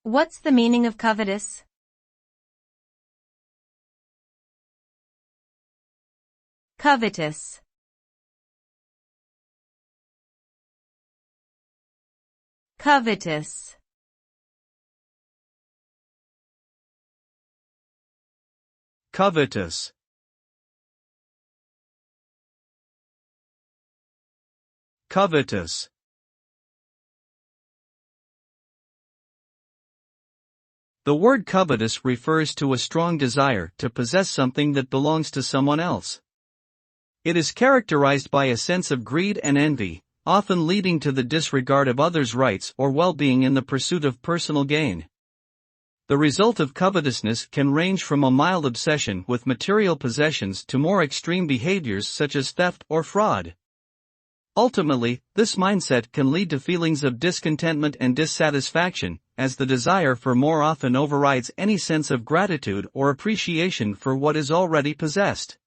What's the meaning of covetous? Covetous. Covetous. Covetous. Covetous. The word covetous refers to a strong desire to possess something that belongs to someone else. It is characterized by a sense of greed and envy, often leading to the disregard of others' rights or well-being in the pursuit of personal gain. The result of covetousness can range from a mild obsession with material possessions to more extreme behaviors such as theft or fraud. Ultimately, this mindset can lead to feelings of discontentment and dissatisfaction, as the desire for more often overrides any sense of gratitude or appreciation for what is already possessed.